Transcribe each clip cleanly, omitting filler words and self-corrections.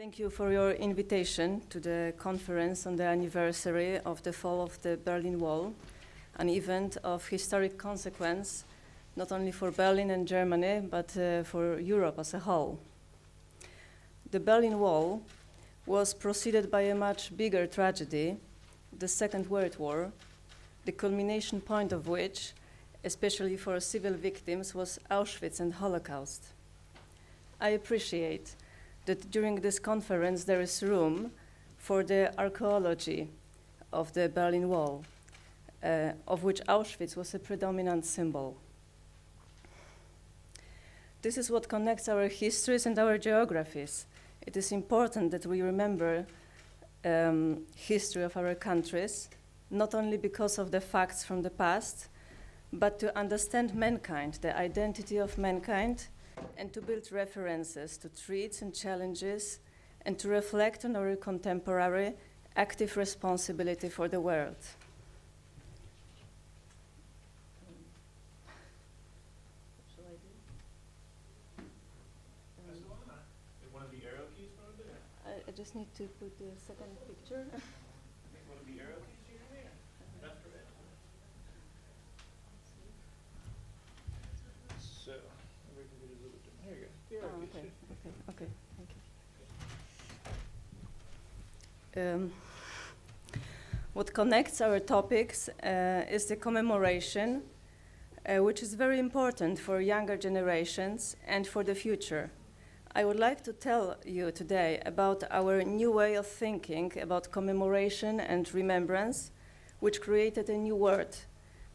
Thank you for your invitation to the conference on the anniversary of the fall of the Berlin Wall, an event of historic consequence, not only for Berlin and Germany, but for Europe as a whole. The Berlin Wall was preceded by a much bigger tragedy, the Second World War, the culmination point of which, especially for civil victims, was Auschwitz and Holocaust. I appreciate that during this conference there is room for the archaeology of the Berlin Wall, of which Auschwitz was a predominant symbol. This is what connects our histories and our geographies. It is important that we remember history of our countries, not only because of the facts from the past, but to understand mankind, the identity of mankind, and to build references to threats and challenges, and to reflect on our contemporary active responsibility for the world. Shall I do? One of the arrow keys from there? I just need to put the second picture. One of the arrow keys you can make? That's correct. So, we can get a little bit. There you go. The arrow keys. Okay, thank you. What connects our topics is the commemoration, which is very important for younger generations and for the future. I would like to tell you today about our new way of thinking about commemoration and remembrance, which created a new word,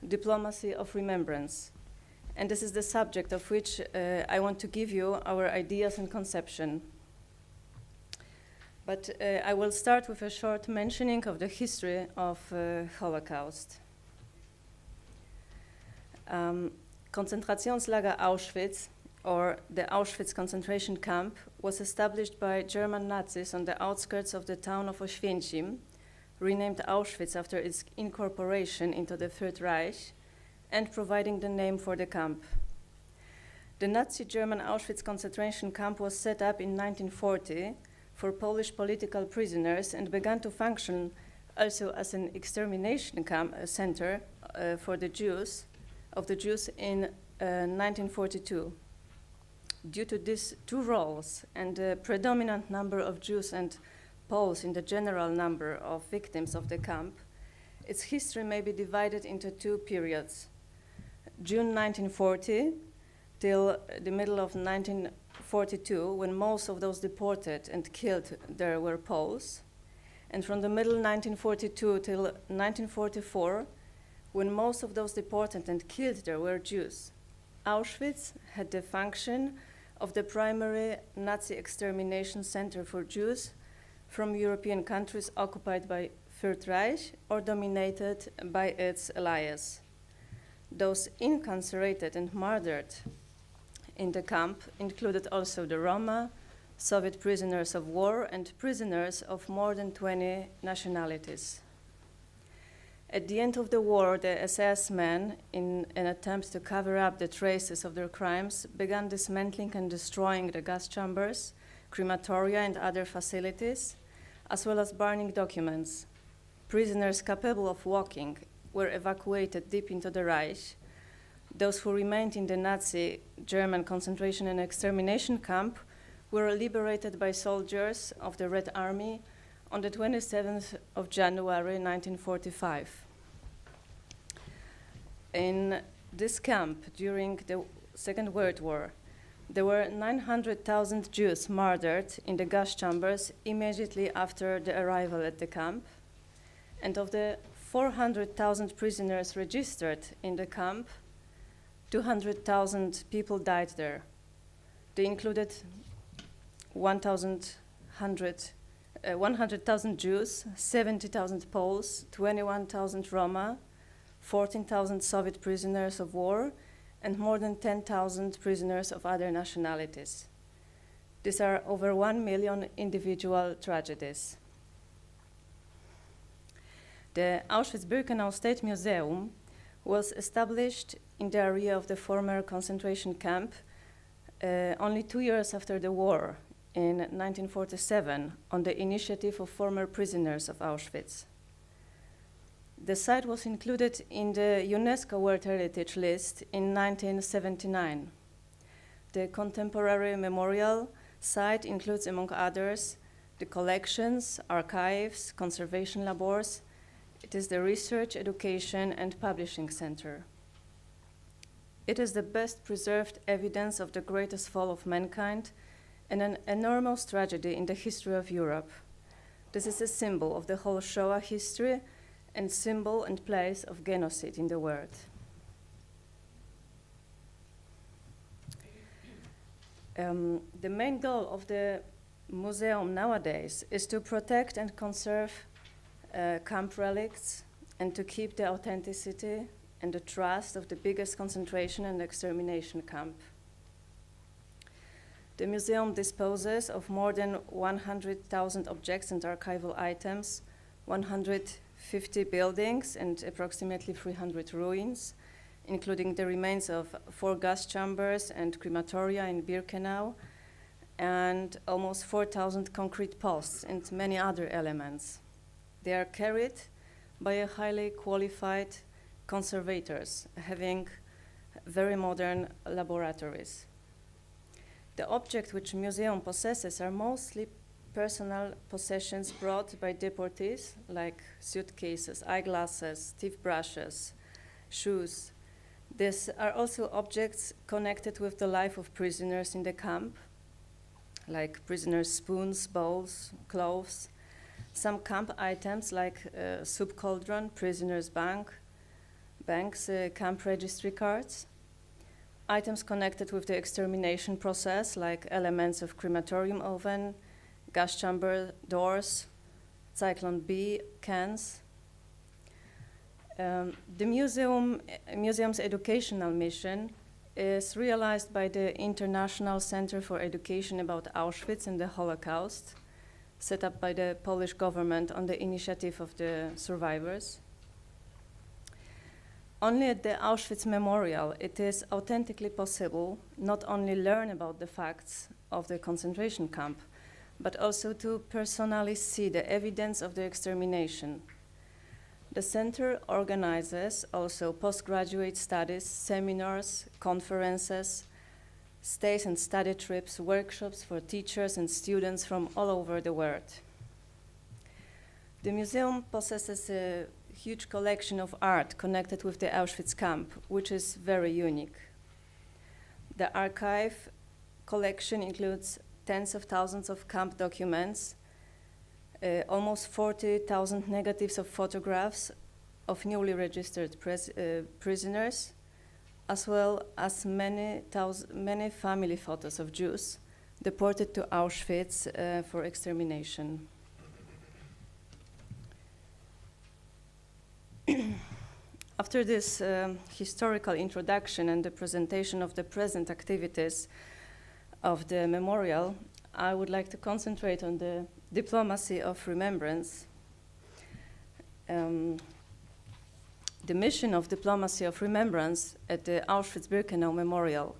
diplomacy of remembrance. And this is the subject of which I want to give you our ideas and conception. But I will start with a short mentioning of the history of Holocaust. Konzentrationslager Auschwitz, or the Auschwitz concentration camp, was established by German Nazis on the outskirts of the town of Oświęcim, renamed Auschwitz after its incorporation into the Third Reich, and providing the name for the camp. The Nazi German Auschwitz concentration camp was set up in 1940 for Polish political prisoners and began to function also as an extermination camp center for the Jews in 1942. Due to these two roles and the predominant number of Jews and Poles in the general number of victims of the camp, its history may be divided into two periods. June 1940 till the middle of 1942, when most of those deported and killed there were Poles, and from the middle 1942 till 1944, when most of those deported and killed there were Jews. Auschwitz had the function of the primary Nazi extermination center for Jews from European countries occupied by Third Reich or dominated by its allies. Those incarcerated and murdered in the camp included also the Roma, Soviet prisoners of war, and prisoners of more than 20 nationalities. At the end of the war, the SS men, in an attempt to cover up the traces of their crimes, began dismantling and destroying the gas chambers, crematoria, and other facilities, as well as burning documents. Prisoners capable of walking were evacuated deep into the Reich. Those who remained in the Nazi German concentration and extermination camp were liberated by soldiers of the Red Army on the 27th of January 1945. In this camp, during the Second World War, there were 900,000 Jews murdered in the gas chambers immediately after the arrival at the camp. And of the 400,000 prisoners registered in the camp, 200,000 people died there. They included 100,000 Jews, 70,000 Poles, 21,000 Roma, 14,000 Soviet prisoners of war, and more than 10,000 prisoners of other nationalities. These are over 1 million individual tragedies. The Auschwitz-Birkenau State Museum was established in the area of the former concentration camp only 2 years after the war, in 1947 on the initiative of former prisoners of Auschwitz. The site was included in the UNESCO World Heritage List in 1979. The contemporary memorial site includes, among others, the collections, archives, conservation labors. It is the Research, Education, and Publishing Center. It is the best preserved evidence of the greatest fall of mankind and an enormous tragedy in the history of Europe. This is a symbol of the whole Shoah history and symbol and place of genocide in the world. The main goal of the museum nowadays is to protect and conserve camp relics and to keep the authenticity and the trust of the biggest concentration and extermination camp. The museum disposes of more than 100,000 objects and archival items, 150 buildings and approximately 300 ruins, including the remains of 4 gas chambers and crematoria in Birkenau, and almost 4,000 concrete posts and many other elements. They are carried by a highly qualified conservators, having very modern laboratories. The objects which museum possesses are mostly personal possessions brought by deportees, like suitcases, eyeglasses, toothbrushes, shoes. These are also objects connected with the life of prisoners in the camp, like prisoners' spoons, bowls, clothes. Some camp items like soup cauldron, prisoners' banks, camp registry cards. Items connected with the extermination process, like elements of crematorium oven, gas chamber doors, Zyklon B cans. The museum's educational mission is realized by the International Center for Education about Auschwitz and the Holocaust, set up by the Polish government on the initiative of the survivors. Only at the Auschwitz Memorial it is authentically possible not only learn about the facts of the concentration camp, but also to personally see the evidence of the extermination. The center organizes also postgraduate studies, seminars, conferences, stays and study trips, workshops for teachers and students from all over the world. The museum possesses a huge collection of art connected with the Auschwitz camp, which is very unique. The archive collection includes tens of thousands of camp documents, almost 40,000 negatives of photographs of newly registered prisoners, as well as many family photos of Jews deported to Auschwitz for extermination. After this historical introduction and the presentation of the present activities of the memorial, I would like to concentrate on the diplomacy of remembrance. The mission of diplomacy of remembrance at the Auschwitz-Birkenau Memorial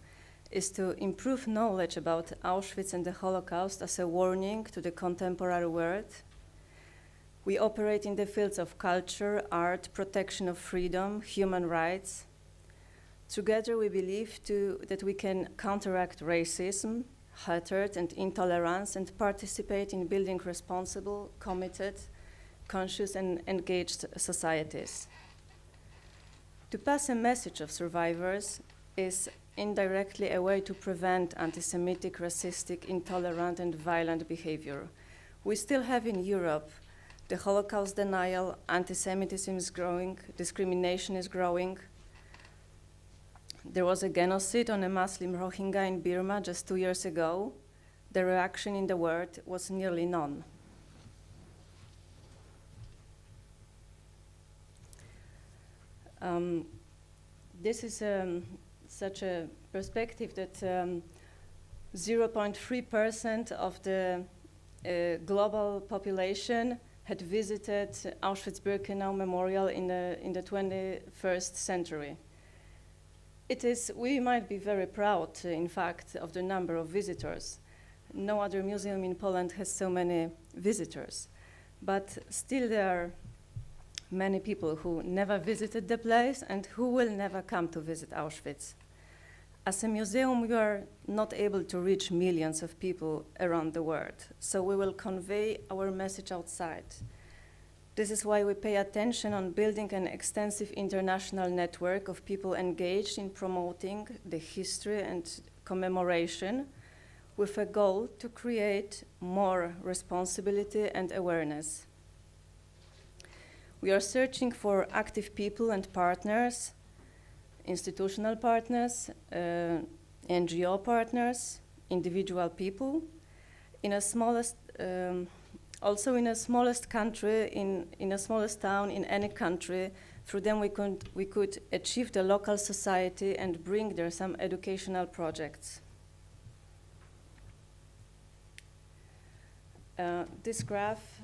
is to improve knowledge about Auschwitz and the Holocaust as a warning to the contemporary world. We operate in the fields of culture, art, protection of freedom, human rights. Together we believe that we can counteract racism, hatred, and intolerance and participate in building responsible, committed, conscious, and engaged societies. To pass a message of survivors is indirectly a way to prevent anti-Semitic, racistic, intolerant, and violent behavior. We still have in Europe the Holocaust denial, anti-Semitism is growing, discrimination is growing. There was a genocide on a Muslim Rohingya in Burma just 2 years ago. The reaction in the world was nearly none. This is such a perspective that 0.3% of the global population had visited Auschwitz-Birkenau Memorial in the 21st century. We might be very proud, in fact, of the number of visitors. No other museum in Poland has so many visitors. But still there are many people who never visited the place and who will never come to visit Auschwitz. As a museum, we are not able to reach millions of people around the world, so we will convey our message outside. This is why we pay attention on building an extensive international network of people engaged in promoting the history and commemoration with a goal to create more responsibility and awareness. We are searching for active people and partners, institutional partners, NGO partners, individual people. Also in a smallest country, in a smallest town, in any country, through them we could achieve the local society and bring there some educational projects. This graph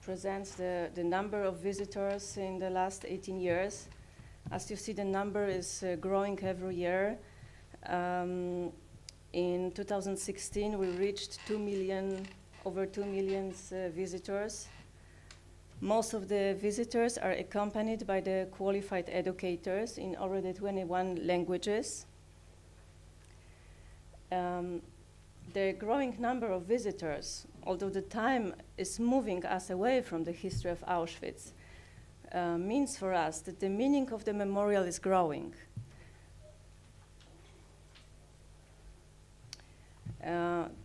presents the number of visitors in the last 18 years. As you see, the number is growing every year. In 2016, we reached over 2 million visitors. Most of the visitors are accompanied by the qualified educators in already 21 languages. The growing number of visitors, although the time is moving us away from the history of Auschwitz, means for us that the meaning of the memorial is growing.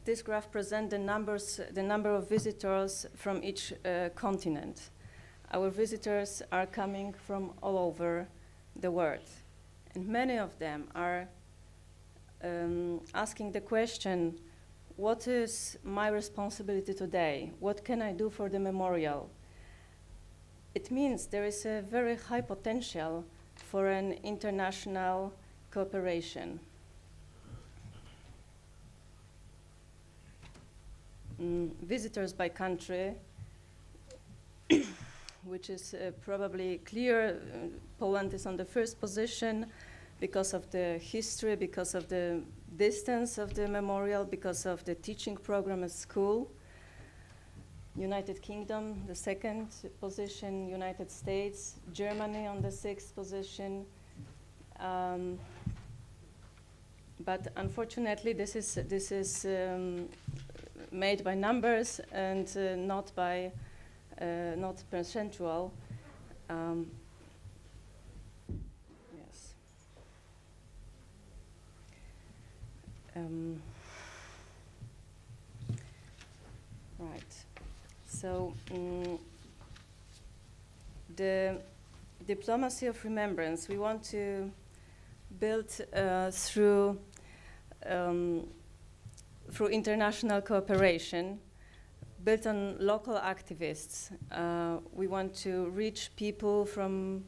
This graph presents the number of visitors from each continent. Our visitors are coming from all over the world, and many of them are asking the question, what is my responsibility today? What can I do for the memorial? It means there is a very high potential for an international cooperation. Visitors by country, which is probably clear. Poland is on the first position because of the history, because of the distance of the memorial, because of the teaching program at school. United Kingdom, the second position, United States, Germany on the sixth position. But unfortunately, this is made by numbers and not percentual. Yes. Right. So the diplomacy of remembrance we want to build through international cooperation, built on local activists. We want to reach people from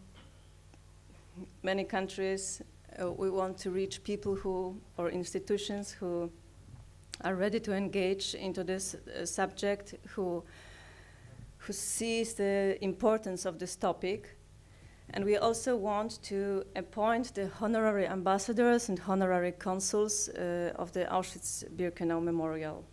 many countries. We want to reach people or institutions who are ready to engage into this subject, who sees the importance of this topic. And we also want to appoint the honorary ambassadors and honorary consuls of the Auschwitz-Birkenau Memorial.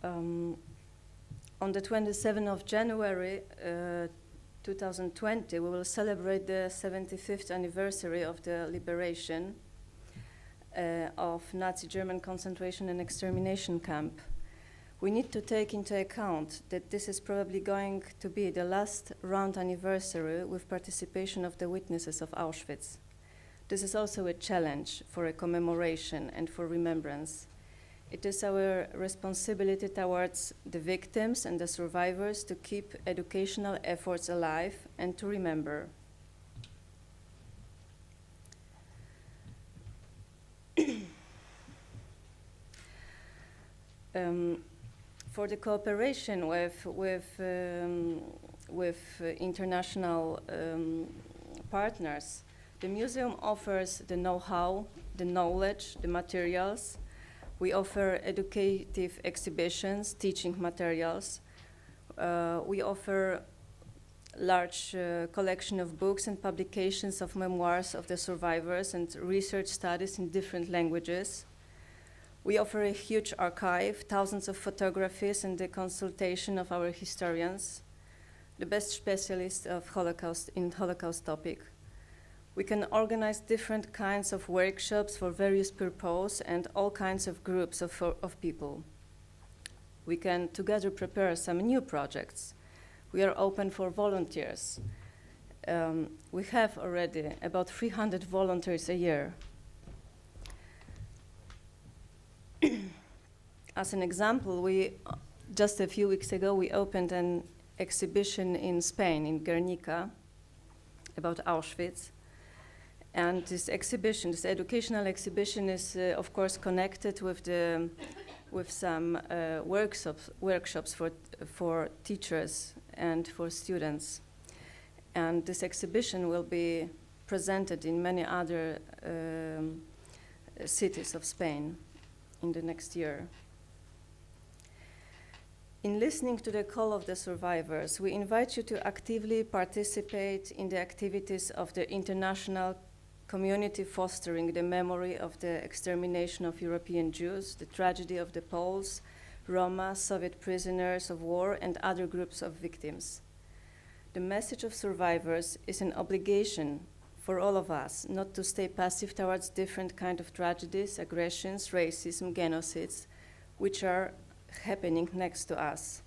On the 27th of January 2020, we will celebrate the 75th anniversary of the liberation of Nazi German concentration and extermination camp. We need to take into account that this is probably going to be the last round anniversary with participation of the witnesses of Auschwitz. This is also a challenge for a commemoration and for remembrance. It is our responsibility towards the victims and the survivors to keep educational efforts alive and to remember. For the cooperation with international partners, the museum offers the know-how, the knowledge, the materials. We offer educative exhibitions, teaching materials. We offer large collection of books and publications of memoirs of the survivors and research studies in different languages. We offer a huge archive, thousands of photographies, and the consultation of our historians, the best specialists of Holocaust topic. We can organize different kinds of workshops for various purposes and all kinds of groups of people. We can together prepare some new projects. We are open for volunteers. We have already about 300 volunteers a year. As an example, just a few weeks ago, we opened an exhibition in Spain, in Guernica, about Auschwitz. And this exhibition, this educational exhibition, is of course connected with some workshops for teachers and for students. And this exhibition will be presented in many other cities of Spain in the next year. In listening to the call of the survivors, we invite you to actively participate in the activities of the international community fostering the memory of the extermination of European Jews, the tragedy of the Poles, Roma, Soviet prisoners of war, and other groups of victims. The message of survivors is an obligation for all of us not to stay passive towards different kinds of tragedies, aggressions, racism, genocides, which are happening next to us.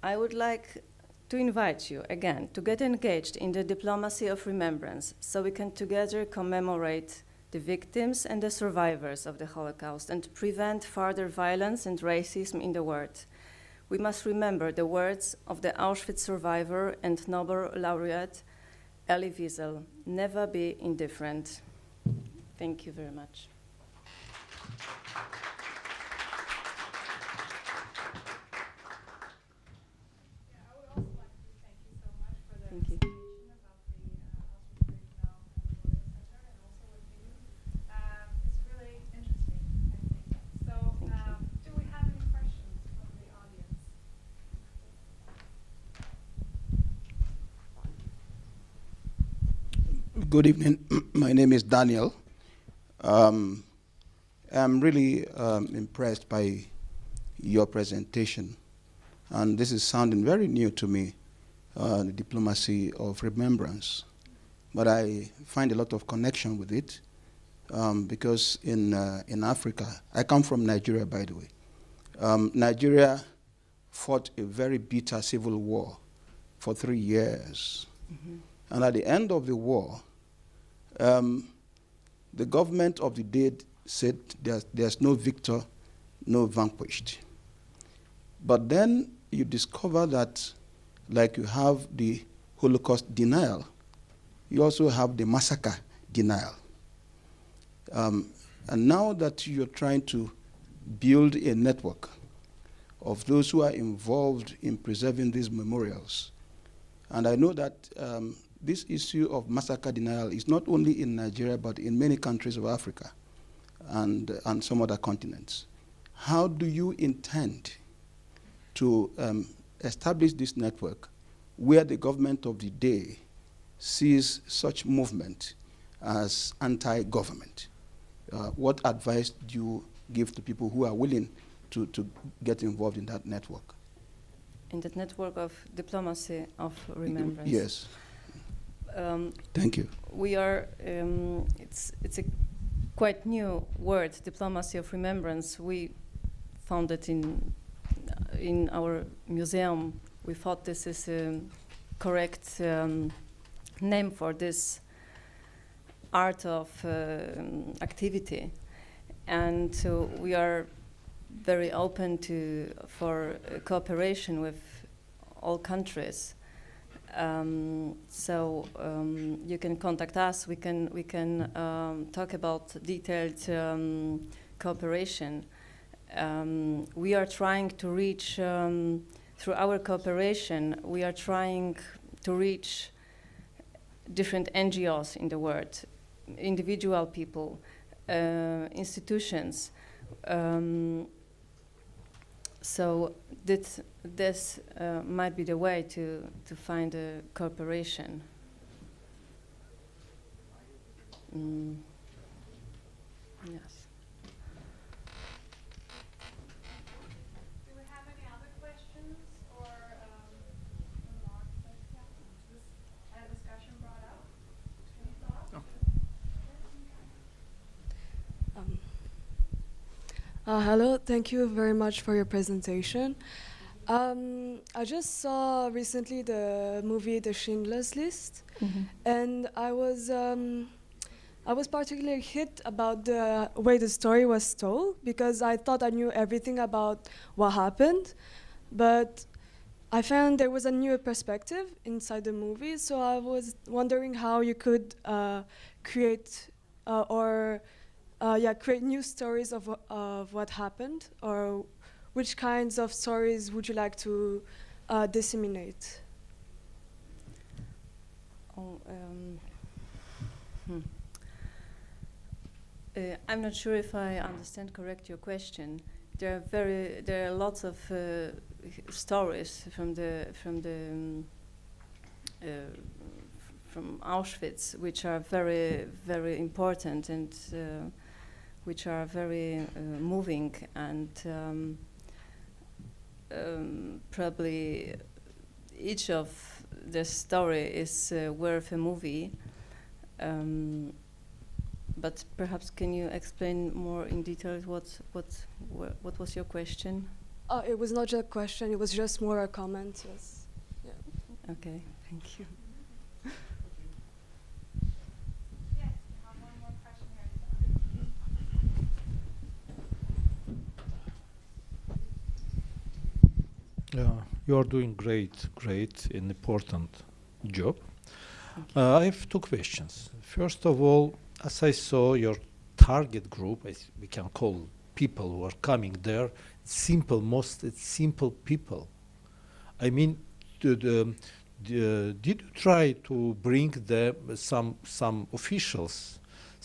I would like to invite you again to get engaged in the diplomacy of remembrance so we can together commemorate the victims and the survivors of the Holocaust and prevent further violence and racism in the world. We must remember the words of the Auschwitz survivor and Nobel laureate Elie Wiesel, never be indifferent. Thank you very much. Thank you. It's really interesting, I think. So, do we have any questions from the audience? Good evening. My name is Daniel. I'm really impressed by your presentation, and this is sounding very new to me. The diplomacy of remembrance, but I find a lot of connection with it because in Africa, I come from Nigeria, by the way. Nigeria fought a very bitter civil war for 3 years, and at the end of the war, the government of the day said there's no victor, no vanquished. But then you discover that like you have the Holocaust denial, you also have the massacre denial. And now that you're trying to build a network of those who are involved in preserving these memorials, and I know that this issue of massacre denial is not only in Nigeria, but in many countries of Africa and some other continents. How do you intend to establish this network where the government of the day sees such movement as anti-government? What advice do you give to people who are willing to get involved in that network? In that network of diplomacy of remembrance? Yes. Thank you. We are, it's a quite new word, diplomacy of remembrance. We found it in our museum. We thought this is a correct name for this art of activity, and so we are very open for cooperation with all countries. You can contact us. We can talk about detailed cooperation. We are trying to reach, through our cooperation, we are trying to reach different NGOs in the world, individual people, institutions, So this might be the way to find a cooperation. Yes. Do we have any other questions or remarks that this discussion brought up? Any thoughts? Hello, thank you very much for your presentation. I just saw recently the movie The Schindler's List, and I was particularly hit about the way the story was told, because I thought I knew everything about what happened, but I found there was a new perspective inside the movie, so I was wondering how you could create create new stories of what happened, or which kinds of stories would you like to disseminate? I'm not sure if I understand correct your question. There are lots of stories from Auschwitz, which are very, very important and which are very moving, and probably each of the story is worth a movie. But perhaps can you explain more in detail what was your question? It was not just a question, it was just more a comment, yes. Yeah. Okay, thank you. Yes, we have one more question here. You are doing great and important job. I have two questions. First of all, as I saw your target group, as we can call people who are coming there, most simple people. I mean, did you try to bring them some officials,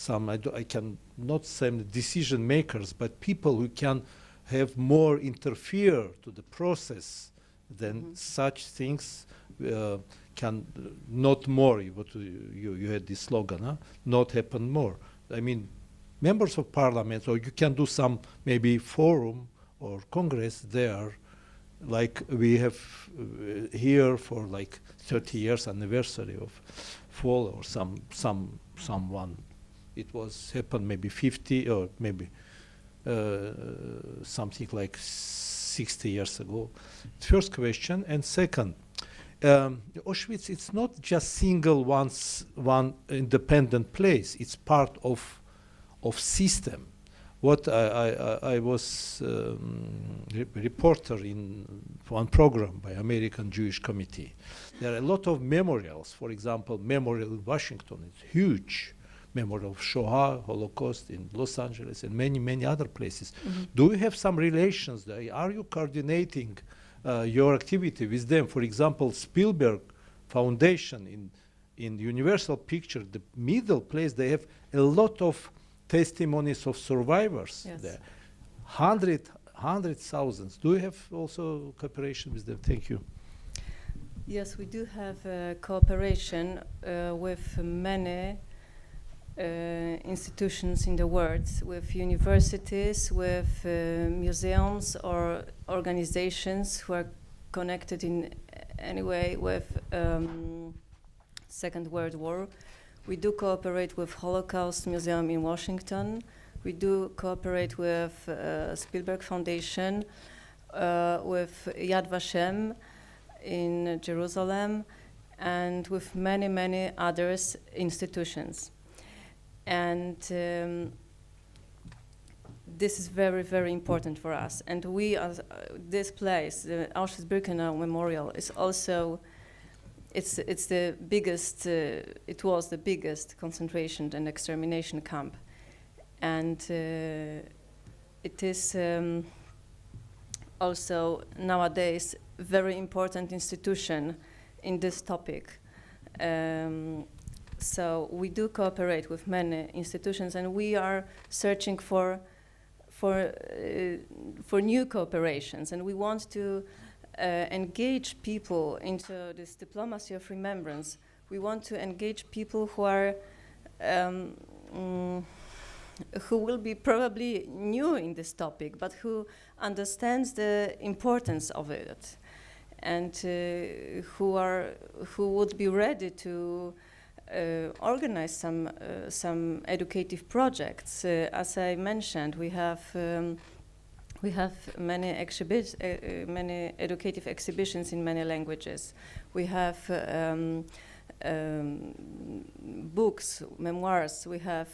I can not say decision makers, but people who can have more interfere to the process than such things can not more, what you had this slogan, huh? Not happen more. I mean, members of parliament, or you can do some maybe forum or congress there, like we have here for like 30 years anniversary of fall, or someone. It was happened maybe 50 or maybe something like 60 years ago. First question. And second, Auschwitz, it's not just one independent place. It's part of system. What I was reporter in one program by American Jewish Committee. There are a lot of memorials. For example, memorial in Washington. It's huge. Memorial of Shoah, Holocaust in Los Angeles, and many other places. Do you have some relations there? Are you coordinating your activity with them? For example, Spielberg Foundation in Universal Picture, the middle place, they have a lot of testimonies of survivors there. Hundred thousands. Do you have also cooperation with them? Thank you. Yes, we do have cooperation with many institutions in the world, with universities, with museums or organizations who are connected in any way with Second World War. We do cooperate with Holocaust Museum in Washington. We do cooperate with Spielberg Foundation, with Yad Vashem in Jerusalem, and with many others institutions. And this is very important for us. And we, as this place, the Auschwitz-Birkenau Memorial, is also it's the biggest. It was the biggest concentration and extermination camp, and it is also nowadays very important institution in this topic. So we do cooperate with many institutions, and we are searching for for new cooperations, and we want to engage people into this diplomacy of remembrance. We want to engage people who are who will be probably new in this topic, but who understands the importance of it, and who would be ready to organize some educative projects. As I mentioned, we have many many educative exhibitions in many languages. We have books, memoirs. We have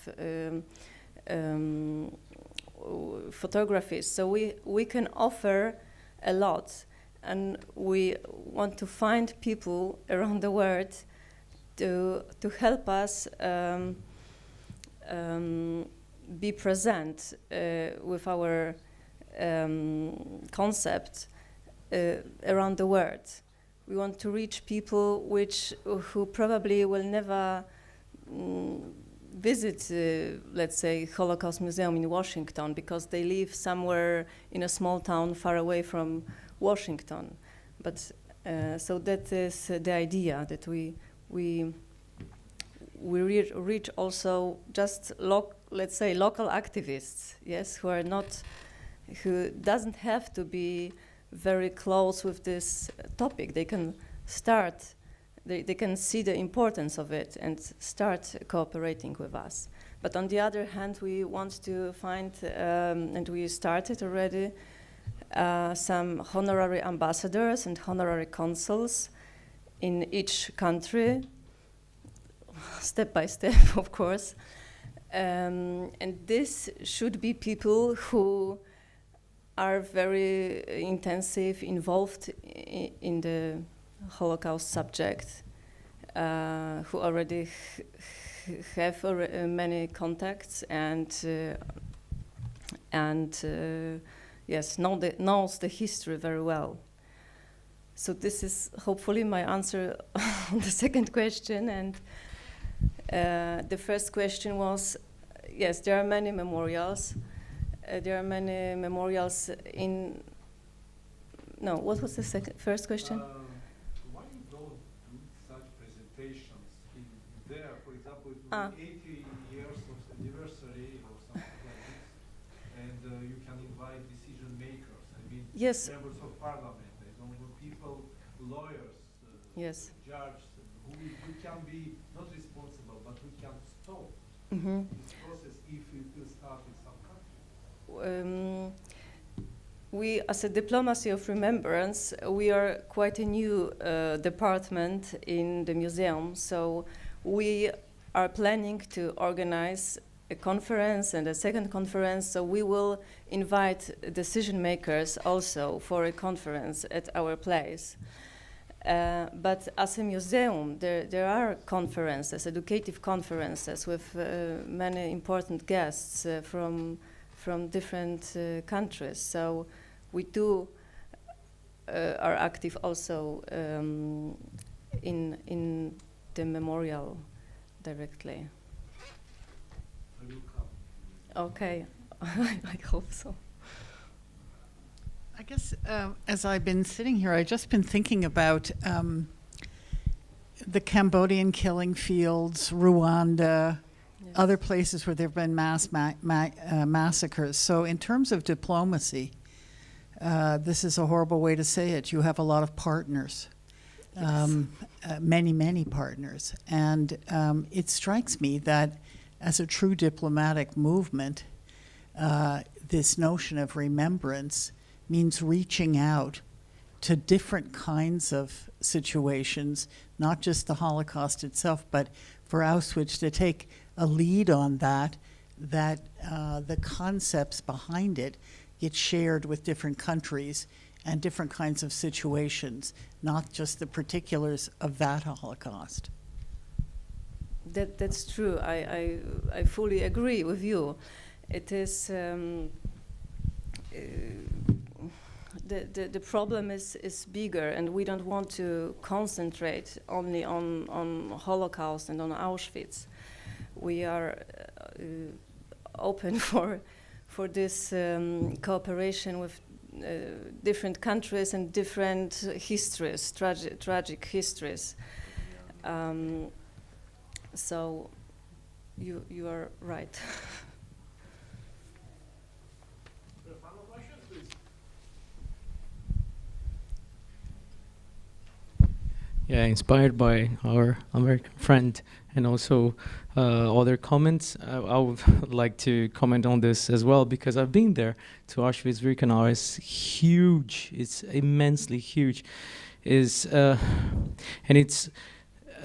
photographies. So we can offer a lot, and we want to find people around the world to help us be present with our concept around the world. We want to reach people who probably will never visit, let's say, Holocaust Museum in Washington, because they live somewhere in a small town far away from Washington. But so that is the idea, that we reach also just let's say local activists, yes, who doesn't have to be very close with this topic. They can start. They can see the importance of it and start cooperating with us. But on the other hand, we want to find, and we started already, some honorary ambassadors and honorary consuls in each country, step by step, of course. And this should be people who are very involved in the Holocaust subject, who already have many contacts and yes, knows the history very well. So this is hopefully my answer on the second question. And the first question was, yes, there are many memorials. There are many memorials in. No, what was the first question? Why you don't do such presentations in there? For example, it will be 80 years of anniversary or something like this, and you can invite decision makers. I mean, yes. Members of parliament. I don't know, people, lawyers, yes. Judges, who can be not responsible, but who can stop Mm-hmm. this process if it will start in some country. We, as a Diplomacy of Remembrance, we are quite a new department in the museum, so we are planning to organize a conference and a second conference, so we will invite decision makers also for a conference at our place. But as a museum, there are conferences, educative conferences with many important guests from different countries. So we are active also in the memorial directly. I will come. Okay, I hope so. I guess as I've been sitting here, I've just been thinking about the Cambodian killing fields, Rwanda, Yes. other places where there have been mass massacres. So in terms of diplomacy, this is a horrible way to say it. You have a lot of partners, many partners. And it strikes me that as a true diplomatic movement, this notion of remembrance means reaching out to different kinds of situations, not just the Holocaust itself, but for Auschwitz to take a lead on that the concepts behind it get shared with different countries and different kinds of situations, not just the particulars of that Holocaust. That's true. I fully agree with you. It is the problem is bigger, and we don't want to concentrate only on Holocaust and on Auschwitz. We are open for for this cooperation with different countries and different histories, tragic histories. So you are right. Final question, please. Yeah, inspired by our American friend and also other comments, I would like to comment on this as well, because I've been there to Auschwitz-Birkenau. It's huge. It's immensely huge. And it's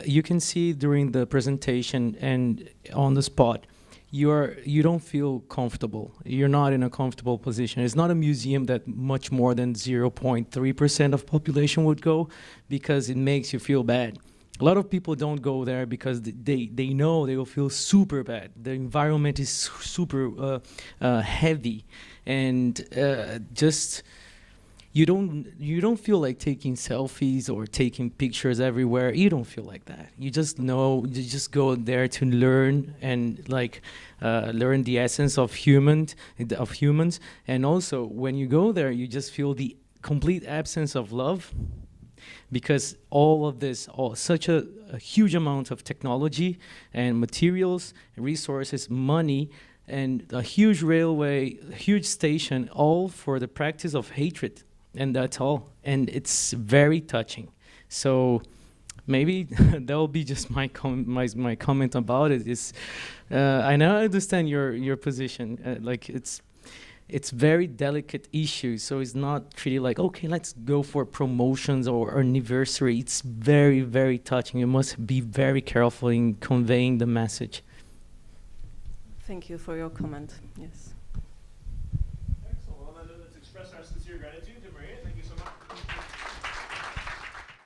you can see during the presentation and on the spot, you don't feel comfortable. You're not in a comfortable position. It's not a museum that much more than 0.3% of population would go, because it makes you feel bad. A lot of people don't go there because they know they will feel super bad. The environment is super heavy, and just you don't feel like taking selfies or taking pictures everywhere. You don't feel like that. You just know, you just go there to learn and like learn the essence of humans. And also when you go there, you just feel the complete absence of love, because all of this, such a huge amount of technology and materials, resources, money, and a huge railway, a huge station, all for the practice of hatred. And that's all. And it's very touching. So maybe that will be just my comment about it. Is I now understand your position. Like it's very delicate issue. So it's not treated like, okay, let's go for promotions or anniversary. It's very, very touching. You must be very careful in conveying the message. Thank you for your comment. Yes.